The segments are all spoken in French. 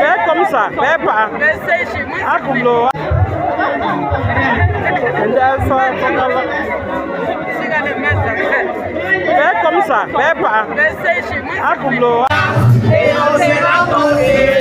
Fais comme ça, fais pas. Ah, pour l'eau. Fais comme ça, fais pas. Ah, pour l'eau. Et on s'est rencontrés.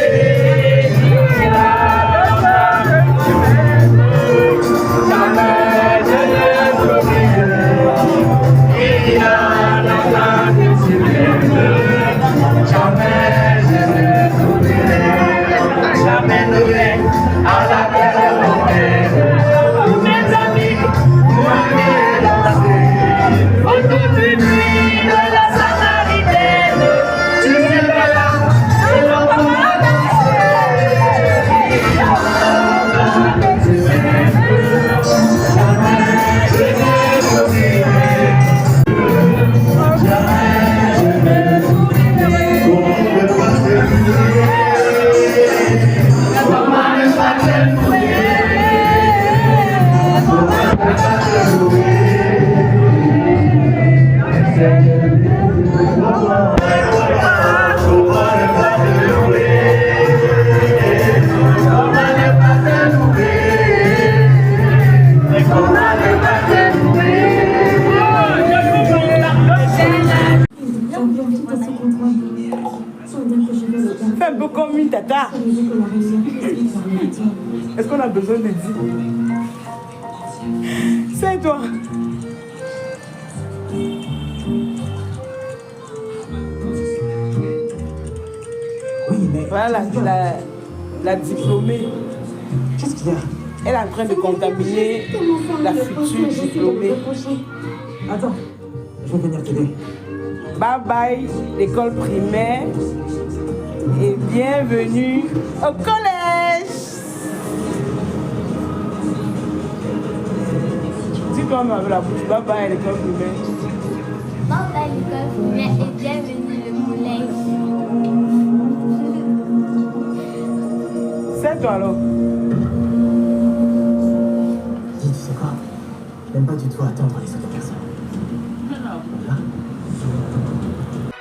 Fais un peu comme une tata. Est-ce qu'on a besoin de dire? C'est toi. Voilà la diplômée. Qu'est-ce qu'il y a? Elle est en train de contaminer la future diplômée. Attends, je vais venir t'aider. Bye bye l'école primaire et bienvenue au collège. Dis-toi avec la bouche, bye bye l'école primaire. Bye bye l'école primaire et bienvenue au collège. C'est toi alors. Dis, tu sais quoi? J'aime pas du tout attendre les autres personnes.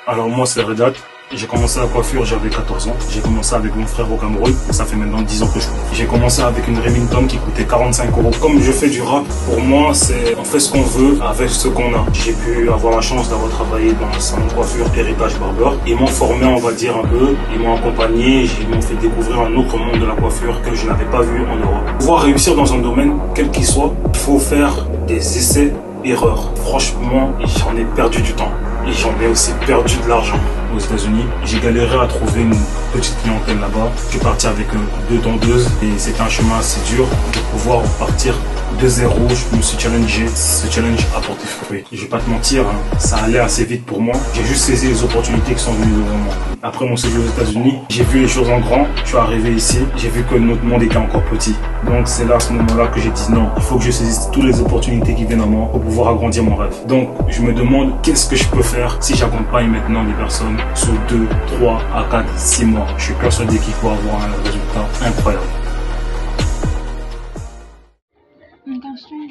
Alors moi c'est Redat, j'ai commencé la coiffure, j'avais 14 ans. J'ai commencé avec mon frère au Cameroun et ça fait maintenant 10 ans que je fais. J'ai commencé avec une Remington qui coûtait 45 €. Comme je fais du rap, pour moi c'est on fait ce qu'on veut avec ce qu'on a. J'ai pu avoir la chance d'avoir travaillé dans le salon de coiffure Héritage Barber. Ils m'ont formé on va dire un peu, ils m'ont accompagné, ils m'ont fait découvrir un autre monde de la coiffure que je n'avais pas vu en Europe. Pour pouvoir réussir dans un domaine, quel qu'il soit, il faut faire des essais erreurs. Franchement, j'en ai perdu du temps. Et j'en ai aussi perdu de l'argent aux États-Unis. J'ai galéré à trouver une petite clientèle là-bas. Je suis parti avec 2 tondeuses et c'était un chemin assez dur de pouvoir partir de zéro. Je me suis challengé. Ce challenge a porté fruit. Je vais pas te mentir, hein, ça allait assez vite pour moi. J'ai juste saisi les opportunités qui sont venues devant moi. Après mon séjour aux États-Unis, j'ai vu les choses en grand. Je suis arrivé ici, j'ai vu que notre monde était encore petit. Donc c'est là, à ce moment-là, que j'ai dit non. Il faut que je saisisse toutes les opportunités qui viennent à moi pour pouvoir agrandir mon rêve. Donc je me demande qu'est-ce que je peux faire si j'accompagne maintenant des personnes sur 2, 3 à 4, 6 mois. Je suis persuadé qu'il faut avoir un résultat incroyable.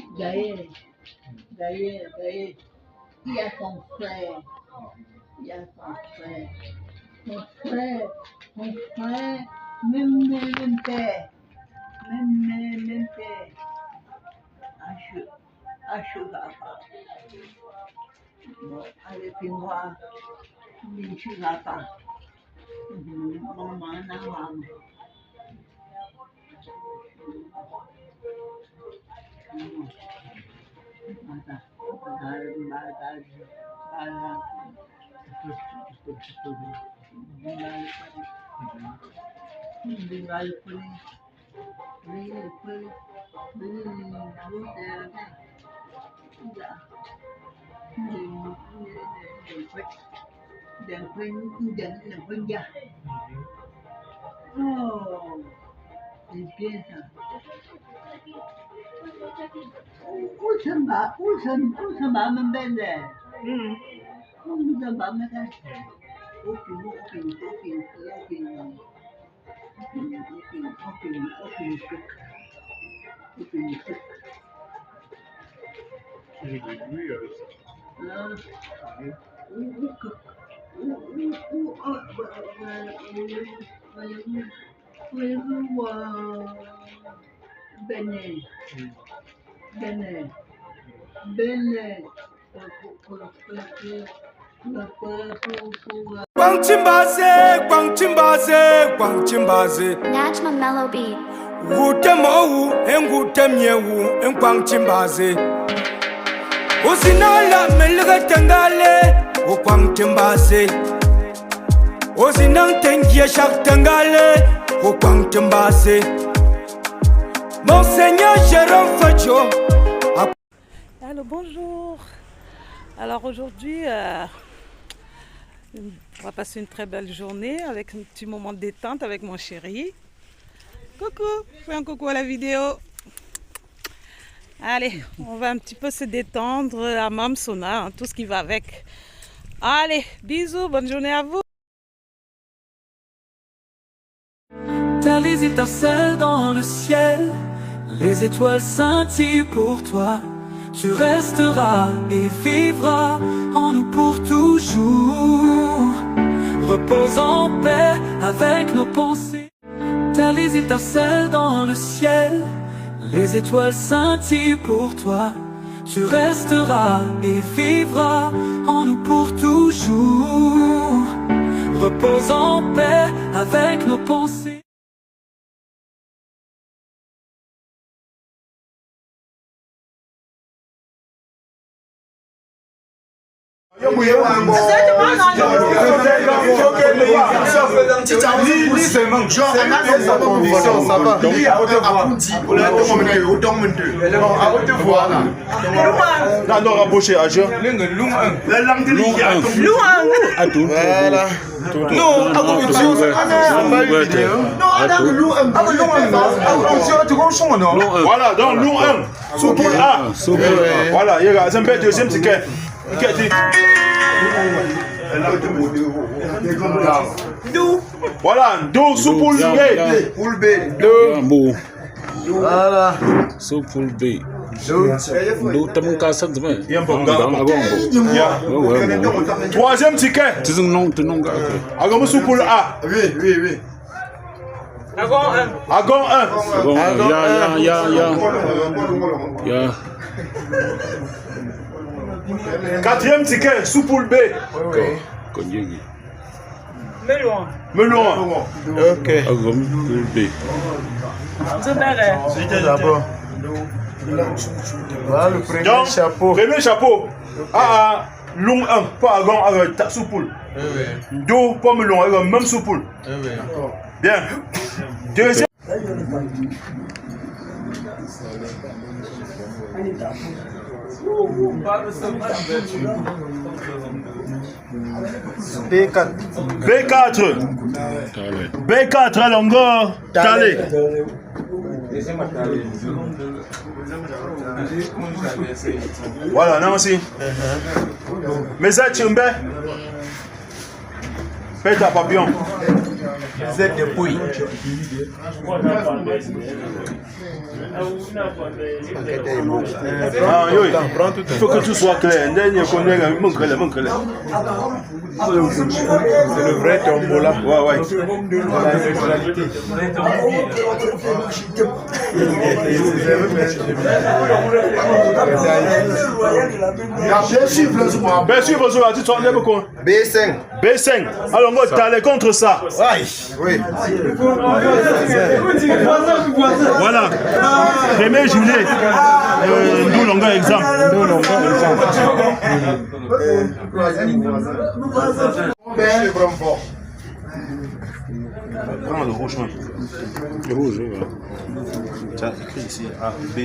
Gaël, il y a ton frère, il y a ton frère, même père, même père, à cheval. Bon, avec moi, je ne suis pas. Maman, maman. Oh, c'est bien ça. Où ça va, ma belle? Où ça va, ma belle? Ok. Najma Mellow Beat. Gutemo engutemyewu enkwangchimbaze Osinala melga tangale okwangchimbaze Osinang tengia shak tangale okwangchimbaze Monseigneur Jérôme Facho. Allô, bonjour. Alors aujourd'hui, on va passer une très belle journée avec un petit moment de détente avec mon chéri. Coucou, fais un coucou à la vidéo. Allez, on va un petit peu se détendre, hammam, sauna, hein, tout ce qui va avec. Allez, bisous, bonne journée à vous. T'as les étincelles dans le ciel, les étoiles scintillent pour toi. Tu resteras et vivras en nous pour toujours. Repose en paix avec nos pensées. T'as les étincelles dans le ciel, les étoiles scintillent pour toi. Tu resteras et vivras en nous pour toujours. Repose en paix avec nos pensées. Voilà, donc Long 1, sous-poule A. Voilà, il y a un deuxième ticket. Voilà, Do sous-poule B. Poule B. Voilà. Sous-poule B. Do tamu kasan demain. Troisième ticket. Tu non gars. Agam sous-poule A. Oui. Agon 1. Ya. Quatrième ticket, sous-poule B. Melon. Ok. Agam poule B. C'était d'abord. Voilà le premier Donc, chapeau. Premier chapeau. Long 1, pas Agon, sous-poule. Do, pas melon, même sous-poule. Bien. Deuxième. B4 à longueur talée. Voilà, non aussi. Mais ça, tu me pète à papillon. Z de pouille. Il faut que tout soit clair. C'est le vrai tombola. Ouais. La neutralité. Bien sûr, B5. Alors, on va aller contre ça. Oui. Voilà. Premier gilet. Nous longueur exemple. Prends le rouge. Le rouge, oui. Tu as écrit ici A, B.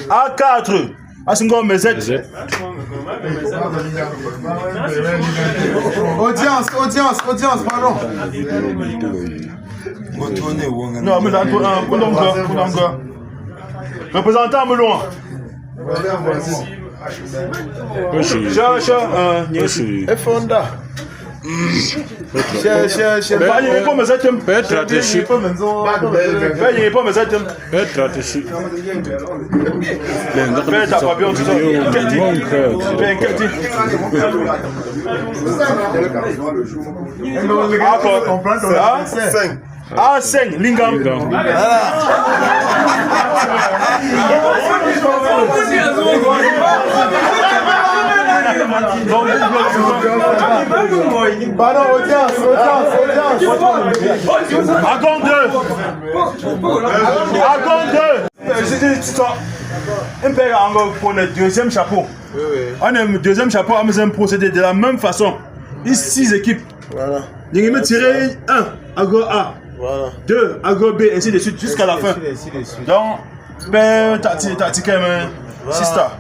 A4. Asingo Mezet. Audience, pardon. Non, mais là, représentant Melon. Merci. Cherche. Fonda. Banyi po mezetem. Petra te shi. Banyi po mezetem. Petra te shi. Petra pa bien tout ça. Ah, 5, Lingam. Agon 2. Un père encore pour le deuxième chapeau. On a le deuxième chapeau, on a procédé de la même façon. Ici, 6 équipes. Voilà. Il va tirer 1 à go A. Voilà. 2 à go B, ainsi de suite jusqu'à la fin. Donc, père, t'as ticket, Sista.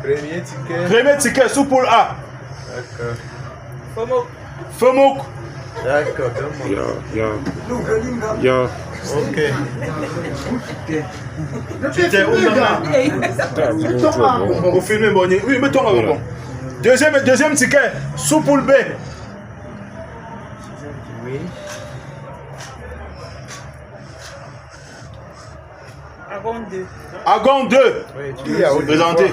Premier ticket sous poule A. D'accord. Fomouk. D'accord. Ya. Ok. C'était où pour filmer bon. Oui, mettons un bon. Deuxième ticket sous poule B. Oui. Agon 2. Agon 2. Qui a présenté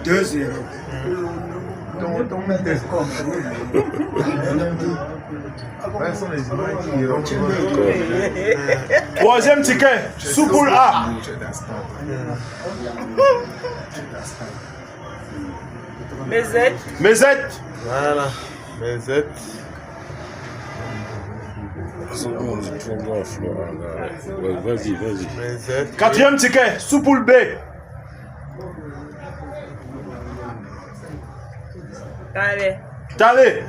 2-0. Troisième ticket sous poule A. Mézette. Voilà. Mézette. Vas-y. Quatrième ticket sous poule B. Talé.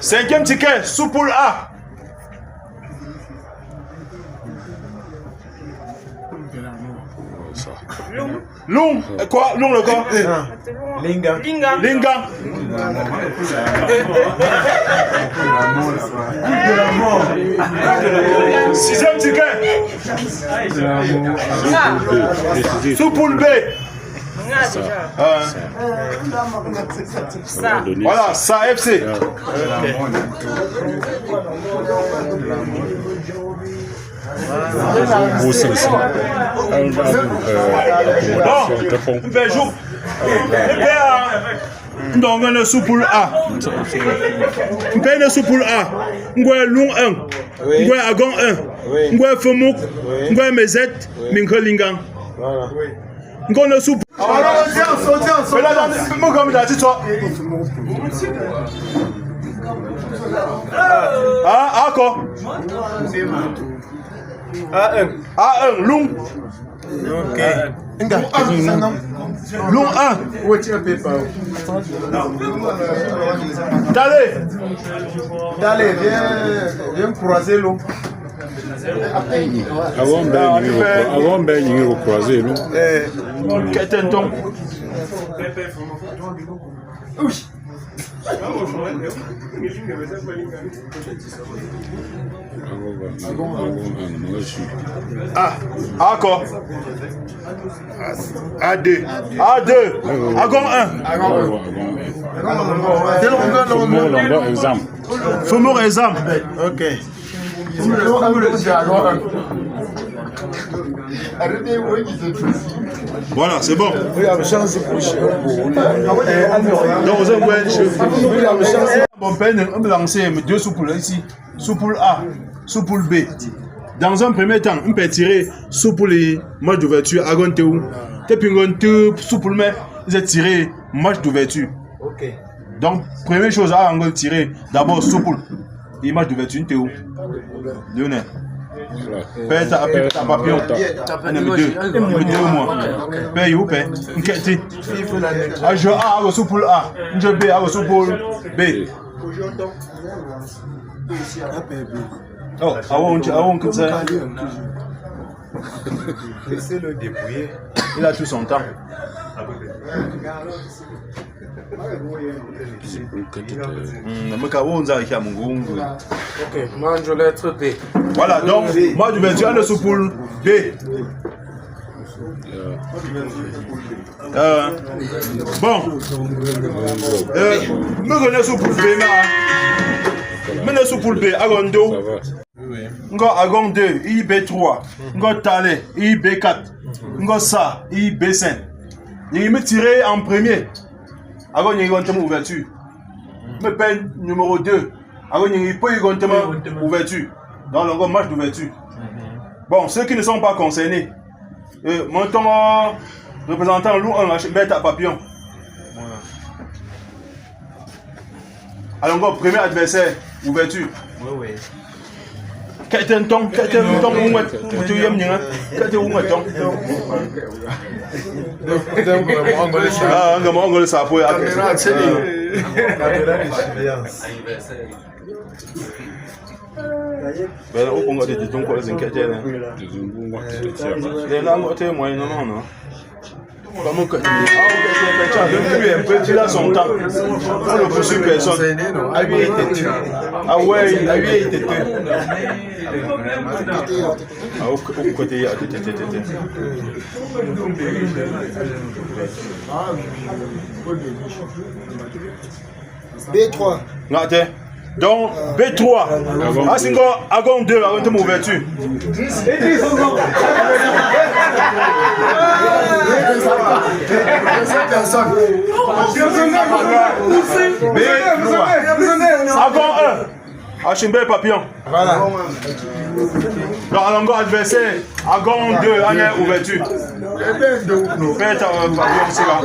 Cinquième ticket sous poule A. Long. Quoi? Long le corps? Linga. Sixième ticket. Sous poule B. Voilà, ça FC. Donc on est sous poule A. On est sous poule A. On est long 1. On est Agon 1. On est Fomouk. On est Mézette. Minkolingang. Voilà. On est sous poule A. Ah, encore. A1, long. Ok. Long 1. Allez, viens croiser l'eau. Avant ben numéro croisé, non? Qu'est-ce que Ah, encore. A2. Agon 1. Fumeur exemple. Ok. Voilà, c'est bon. Donc, vous avez lancé 2 sous-poules ici. Sous-poule A, sous-poule B. Dans un premier temps, on peut tirer sous-poule match d'ouverture à Gonteou. Tepingon, sous-poule, mais vous avez tiré match d'ouverture. Ok. Donc, première chose à Angol tirer, d'abord sous-poule. Image d'ouverture, t'es où? Donnez. Père, t'as papillon. Deux mois. Père, où père? Une quête. Ah, je A, au sous-poule A. Je B, au sous-poule B. Oh, avant que ça. Laissez-le dépouiller. Il a tout son temps. Ok, mange lettre D. Voilà, donc, moi je vais dire le sous-poule B. Bon. Me connais sous poule B, mais sous poule B, Agondo. Ngo Agon 2, IB3. Ngo Tale, IB4. Ngo Sa, IB5. Il me tiré en premier. Agon il y a une ouverture. Me peine numéro 2. Agon il y a une ouverture. Dans le match d'ouverture. Bon, ceux qui ne sont pas concernés. Mon temps représentant Lou en bête à papillon. Alors, premier adversaire, ouverture. Oui, oui. Quel est un ton, quel est un ton, où tu y aimes, quel est un ton. Ah, un gamin, on le sait pour caméra de surveillance. Ben, on va dire donc quoi les inquiétés là. Les langues étaient moyennes non. Comment que tu un petit là son temps. On le poursuit personne. Ah oui, il était tué. Ah ouais, il avait été tué. Ah au côté il y a B3. Regardez. Donc, B3, Asingo, Agon 2, avant de m'ouverture. Agon 1, Achimbe Papillon. Voilà. Donc, Alongo adversaire, Agon 2, année ouverture. Faites Papillon, c'est là.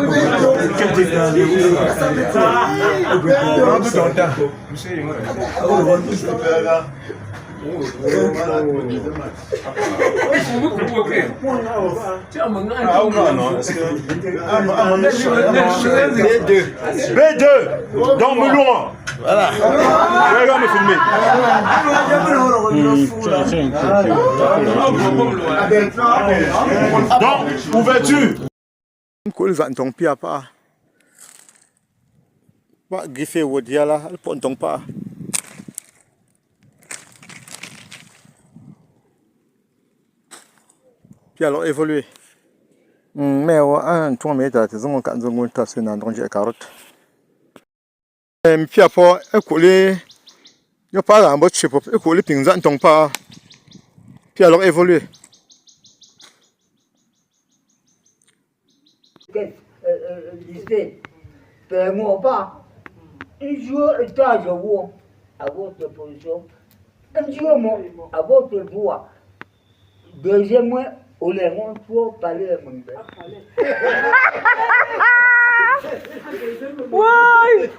B2, donc Moulon. Voilà. Regarde me filmer. Donc, ouverture. Cool, ça ne tombe pas. Pas griffé au diala, elle ne tombe pas. Puis alors évoluer. Mais un tour mais t'as des quand on t'a sur un danger carotte. Puis après écouler, il y a pas un bot chip, écouler puis ça ne tombe pas. Puis alors évoluer. Lycée, fais-moi pas. Un jour, étage haut, à votre position. Un jour, à votre voix. Deuxièmement, on les rend pour parler à mon père. Ouais.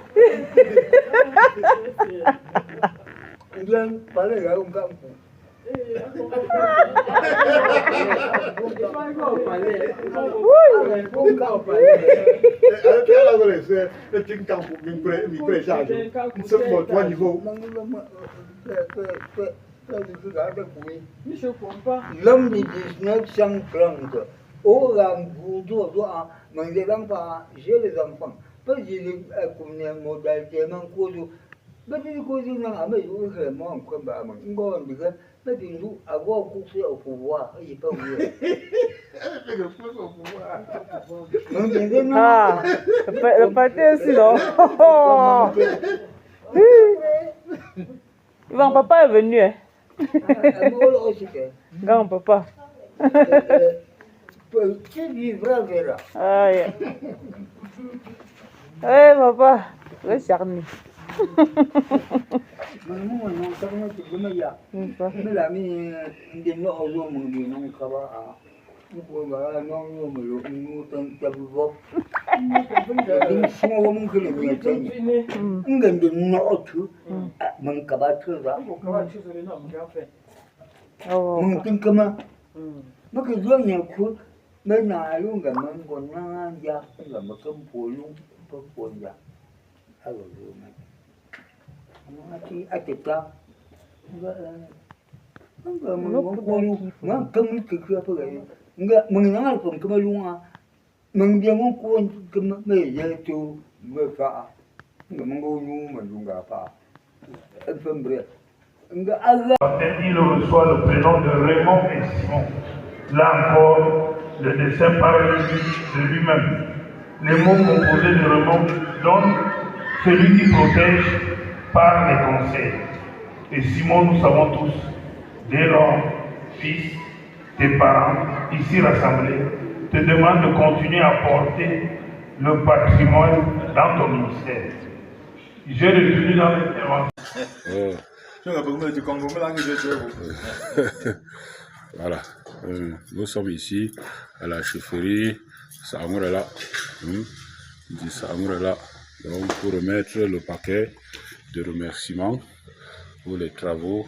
On vient parler à un campo. L'homme de 1930, au Ramboudo, j'ai les enfants. Pas j'ai les modalités, mais tu causes une moi en combat, mais tu joues à voir coucher au pouvoir, il n'est pas oublié. Ah, le pâté aussi, non? Grand papa est venu, hein? Grand papa. Tu vivras, verra. Ah, yeah. Hey, papa, le charni. Il reçoit le prénom de Raymond et Simon. Là encore, le dessin parle de lui-même. Les mots composés de remontent donc celui qui protège par les conseils. Et Simon, nous savons tous, dès lors, fils, tes parents, ici rassemblés, te demandent de continuer à porter le patrimoine dans ton ministère. J'ai retenu dans l'intervention. Voilà, nous sommes ici à la chefferie Saamurela, du Saamurela, donc pour remettre le paquet de remerciements pour les travaux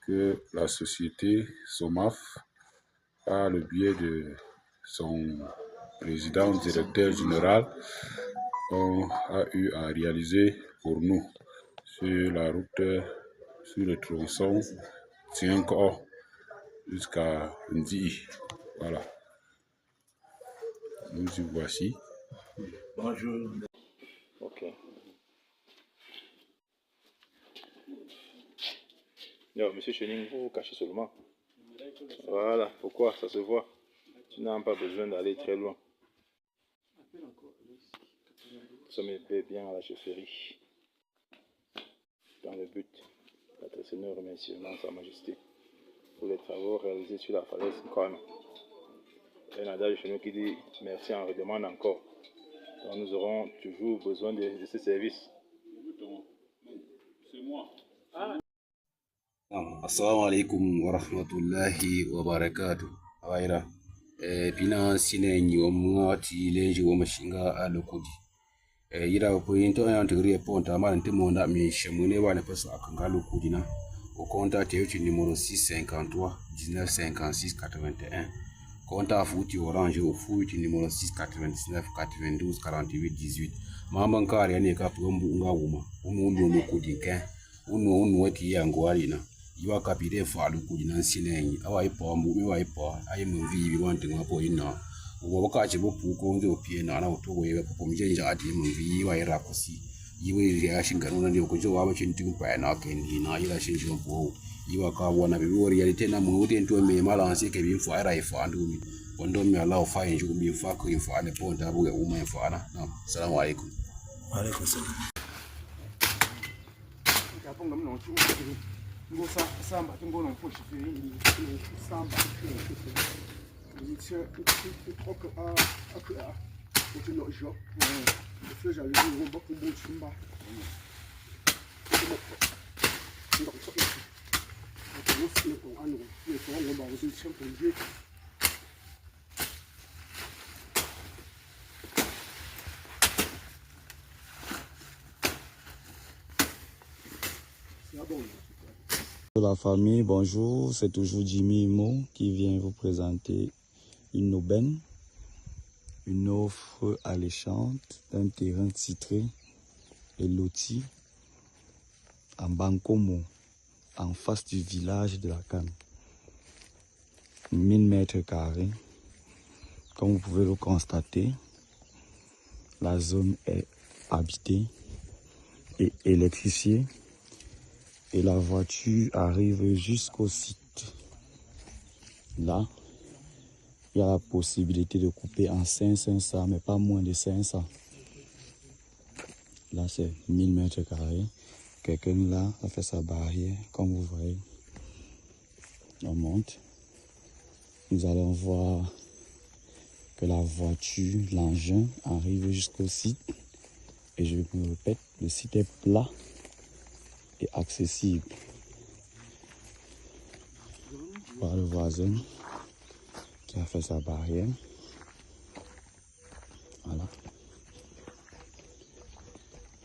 que la société SOMAF, par le biais de son président directeur général, a eu à réaliser pour nous sur la route, sur le tronçon Tienko jusqu'à Ndii. Voilà. Nous y voici. Bonjour. Ok. Non, monsieur Chening, vous vous cachez seulement. Voilà, pourquoi ça se voit. Tu n'as pas besoin d'aller très loin. Nous sommes bien à la chefferie. Dans le but d'adresser nos remerciements à Sa Majesté pour les travaux réalisés sur la falaise Nkwana. Il y a un adage chez nous qui dit merci en redemande encore. Donc nous aurons toujours besoin de ces services. C'est moi. Assalamu alaikum wa rahmatullahi wa barakatuh. Awaira. Pina sine nyiwa ti lenji wa mashinga alokudi. Yira ko into an tegri ponta ma ntemonda mi shemune wa ne pesa akanga lokudi na. Au compte TH numéro 653 1956 81. Compte à foutu orange au foutu numéro 699 92 48 18. Mama nkari ya ne ka pumbu nga wuma. Umu no kudinke. Unu wati ya ngwari na. Iwa kapire falu kudina sinenyi. Awa ipo mbu mi wa ipo. Ayi mvi bi wanti ngapo ina. Uwa ka chibo puko nzo pie na na utowe we popo mjenja ati mvi wa ira kosi. Iwe ya shingaruna ndio kujo wa chintu pa na kendi na ila shinjo po. Iwa ka wana bi wori ya tena muti ento me malanse ke bi fa ira ifa ndumi. Kondo me Allah fa inju bi fa ko ifa ne ponta buge uma ifa na. Assalamu alaikum. Wa alaikum salam. Ponga mno ngo samba tingono mfushi fini samba ni troque à no jo le feu j'allais dire beaucoup de chimba La famille, bonjour, c'est toujours Jimmy Mo qui vient vous présenter une aubaine, une offre alléchante d'un terrain titré et loti en Bankomo, en face du village de la Canne. 1000 mètres carrés. Comme vous pouvez le constater, la zone est habitée et électrifiée. Et la voiture arrive jusqu'au site. Là, il y a la possibilité de couper en 500, mais pas moins de 500. Là, c'est 1000 mètres carrés. Quelqu'un là a fait sa barrière, comme vous voyez. On monte. Nous allons voir que la voiture, l'engin, arrive jusqu'au site. Et je me répète, le site est plat et accessible par le voisin qui a fait sa barrière. Voilà.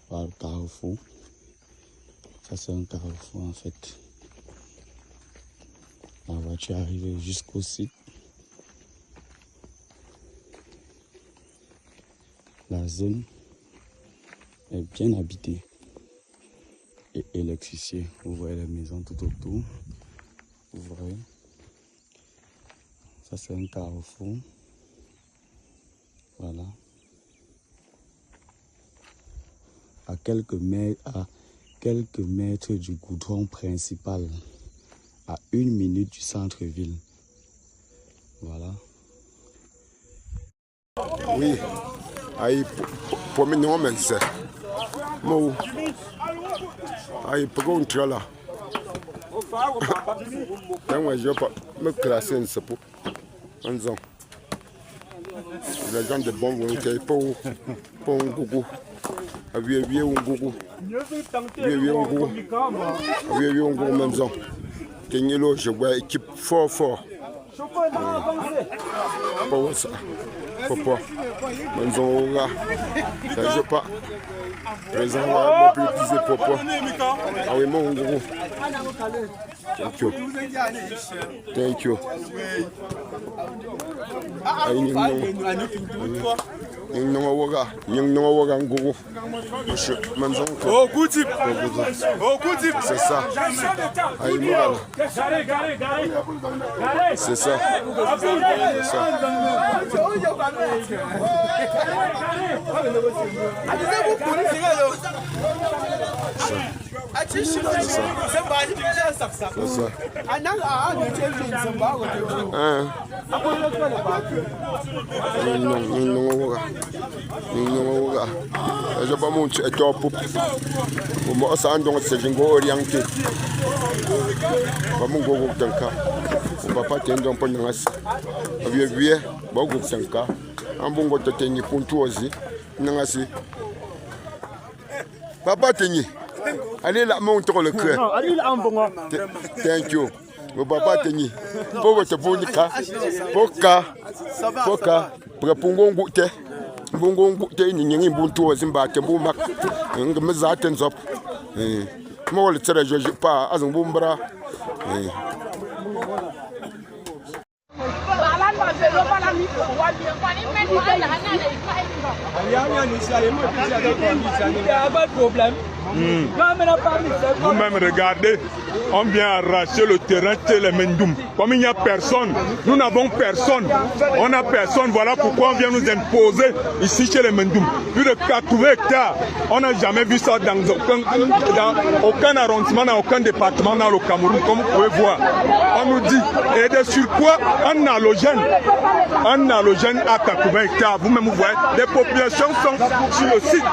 Par le carrefour. Ça c'est un carrefour en fait. La voiture arrive jusqu'au site. La zone est bien habitée et électrifiée. Vous voyez les maisons tout autour. Vous voyez. Ça c'est un carrefour. Voilà. À quelques mètres du goudron principal. À 1 minute du centre-ville. Voilà. Oui. Aïe, pour me non, mais c'est. Moi, aïe, pour qu'on tire là. Moi, je vais pas me classer un sapot. En disant. Les gens de bon vont être pour un gougou. Vieux un gougou. Vieux un gougou. Vieux un gougou, maison. Tenez-le, je vois équipe fort. Pas ça. Papa, maison là. Ça joue pas. Présent là, mon plus papa. Ah oui, mon gougou. Thank you. C'est ça. C'est ça. Je pas mon top. Moi, ça donc c'est une orienté. Pas mon gogo tanka. On va pas tenir un peu de race. Vieux, beaucoup tanka. Un bon gote tenir pour toi aussi. Nangasi. Papa tenir. Allez là, montre le cœur. Thank you. Mon papa tenir. Pour votre bonica. Poka. Pour pongon goûter. Bongo goûter ni buntu zimba te bumak. Ngam zaten zop. Mo le tere je pas azon bumbra. Vous-même regardez, on vient arracher le terrain de Télémendoum. Comme il n'y a personne, nous n'avons personne. On n'a personne, voilà pourquoi on vient nous imposer ici chez les Mendoum. Plus de 80 hectares, on n'a jamais vu ça dans aucun arrondissement, dans aucun département dans le Cameroun, comme vous pouvez voir. On nous dit, et de sur quoi un halogène à 80 hectares. Vous-même vous voyez, les populations sont sur le site.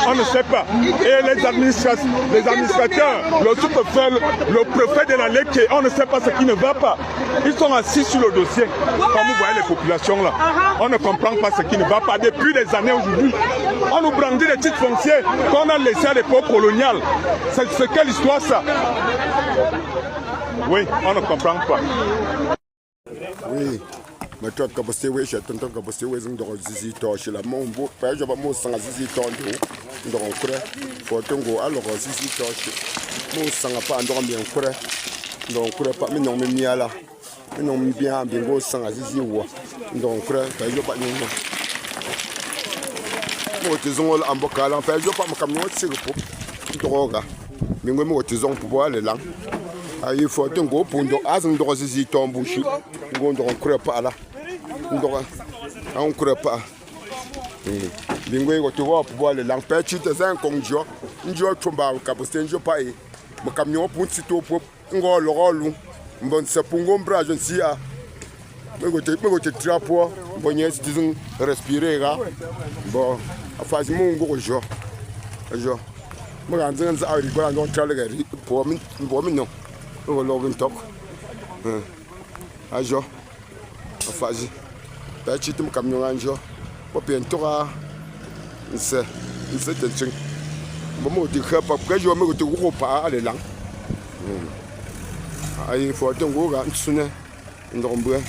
On ne sait pas. Et les administrateurs, le sous-préfet, le préfet de la Léké, on ne sait pas ce qui ne va pas. Ils sont assis sur le dossier. Comme vous voyez les populations là, on ne comprend pas ce qui ne va pas. Depuis des années aujourd'hui, on nous brandit des titres fonciers qu'on a laissés à l'époque coloniale. C'est quelle histoire ça? Oui, on ne comprend pas. Oui. Mais toi, quand vous avez fait, quand vous avez fait, vous zizi torche la mon beau père, je vais me sang zizi torche, donc frère, faut que vous alors zizi torche, mon sang pas endormi bien frère, donc frère pas mais non mais mia là, mais non bien bingo sang zizi wa, donc frère, je vais pas nous. Moi tu zong en bocal en fait, je pas me camion c'est le pop, droga, mais moi tu zong pour voir les langues. Il faut que vous pour donc as on zizi torche bouche, on donc frère pas là. On ne croit pas. Bingo, tu vois, pour voir les langues, tu te sens comme Joe. Un jour, tu vas au Capostin, je paye. Mon camion pour un sitôt pour un rôle. Bon, c'est pour un bras, je suis à. Mais tu trapo, bon, yes, disons, respirer, là. Bon, enfin, c'est mon gros jour. Jour. Moi, je suis à l'heure, travailler pour moi, non. On va l'ouvrir talk. Jour. Enfin, tu te camion un jour, pour bientôt, c'est un truc. Bon, tu sais pas pourquoi je vais me retrouver pas les langues. Il faut attendre que je sonne une rombe.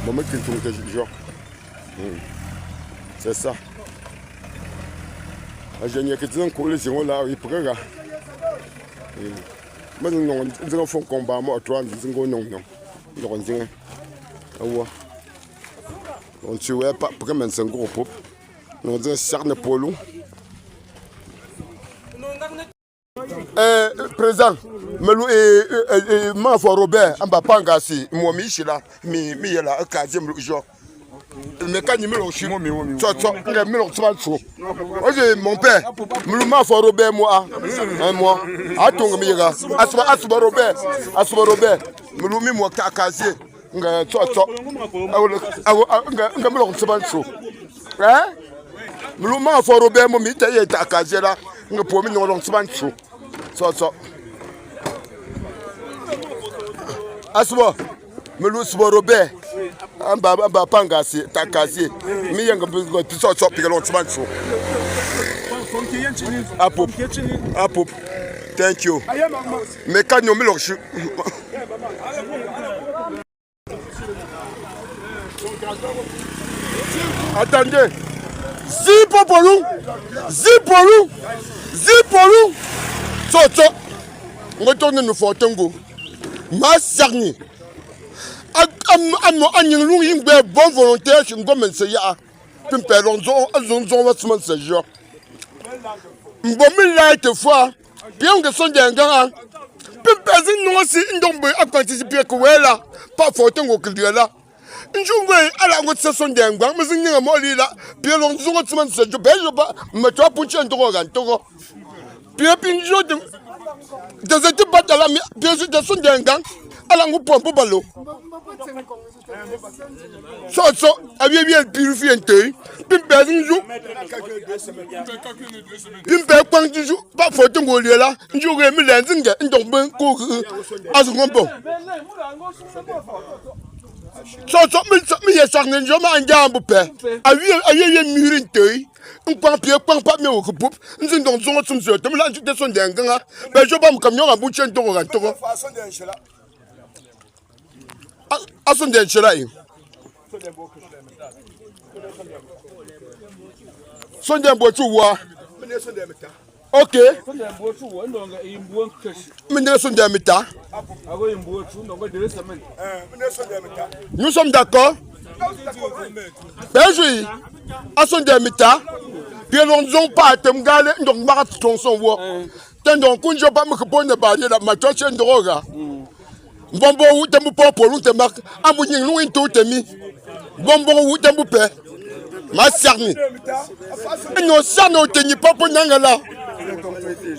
Bon, mais tu tournes quelque chose. C'est ça. Je n'ai que des collègues qui sont là, ils prennent. Mais nous faisons combat, moi, toi, nous disons non. On tue pas pour même un gros pop. On dit charne polo. Président, Mafo Robert, on va pas engager. Moi, Michela, mi là, un 15e jour. Mais quand il me l'a reçu, mon père, Mafo Robert, moi, Attends, Mira, Asuba Robert, Moulumi, moi, Kakazé. nga tsotso nga mlo tsibanso mlo ma foro be mo mi te ye ta kazela nga po mi no tsibanso tsotso asbo mlo sboro be amba pangasi ta kazi mi yenga ngo tsotso pigelo tsibanso apop thank you me kanyo mi lo shu attendez, Zipolou, Soto, on retourne nous faire tango. Ma sarni, Agnelou, il y a bon volontaire, je me commence à pimper l'onzon, va se dire. M'bombe là, te fois, bien que son d'un gars, pimper non, si une tombe à participer à là, pas for tango que là. Njungwe ala ngotse sondengwa mzinga molila pia lonzungo tsman se jo bejo ba metwa punche ndoko gantoko pia pinjo de zeti batala pia de sondengwa ala ngupompo balo so abie purifier ntei pimpe nju pimpe kwangju ba foto ngolila njungwe mi lenzinge ndokben ko azungombo so mi ye sarne njoma anjambu pe awie mirin tei nkwan pie kwan pa me okupup nzin don zongo tsumzo to mla njute so ndenganga be joba mkamnyo ga buche ntoko ga ntoko aso ndenshela yi so ndembo chuwa OK. Nous sommes d'accord. Oui. À son demita. Puis nous n'avons pas temgale donc marat son voix. Tendons qu'on joue pas me bonne barrière la matroche en droga. Bombo ou tembu pour nous te marque. Amounin nous in tout temi. Bombo ou tembu père. Ma sarni. Nous sarni au teni pas pour n'angala.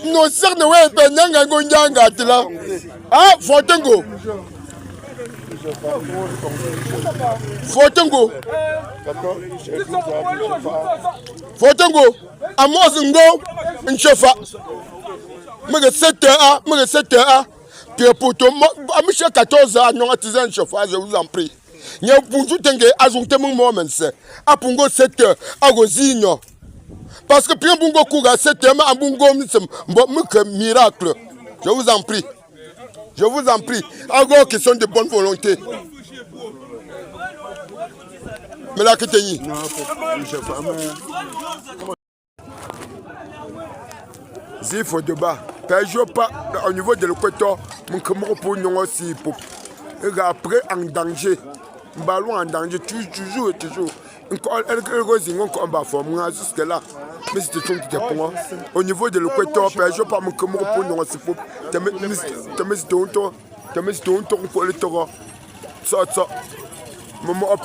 No sarni ouais ben n'anga gonjanga tila. Ah Fortengo. Fortengo. Amos ngo nchefa. Mege 7h, mege 7h. Puis pour toi, Amiche 14 ans, non artisan chauffage, je vous en prie. N'y a pour tout tenge azonte mon moment c'est. A pungo 7h, a gozinho. Parce que puis un bungo court à 7h, mais un bungo miracle. Je vous en prie. Je vous en prie. Encore question de bonne volonté. Mais là, que t'es il faut de bas. Pas au niveau de l'équateur, mon comment pour nous aussi. Et après, en danger. Ballon en danger, toujours. On va former jusque là. Mais c'est tout qui pour au niveau de l'équateur, je pas mon comment pour nous aussi. Tu me pour le taureau. Ça. Maman,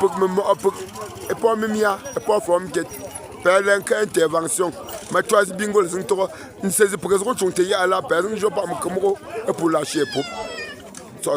et pas même et pas forme qui intervention. Mais toi, c'est bingo, les intros. Une 16 présents sont à la personne, je pas mon comment pour lâcher. Ça.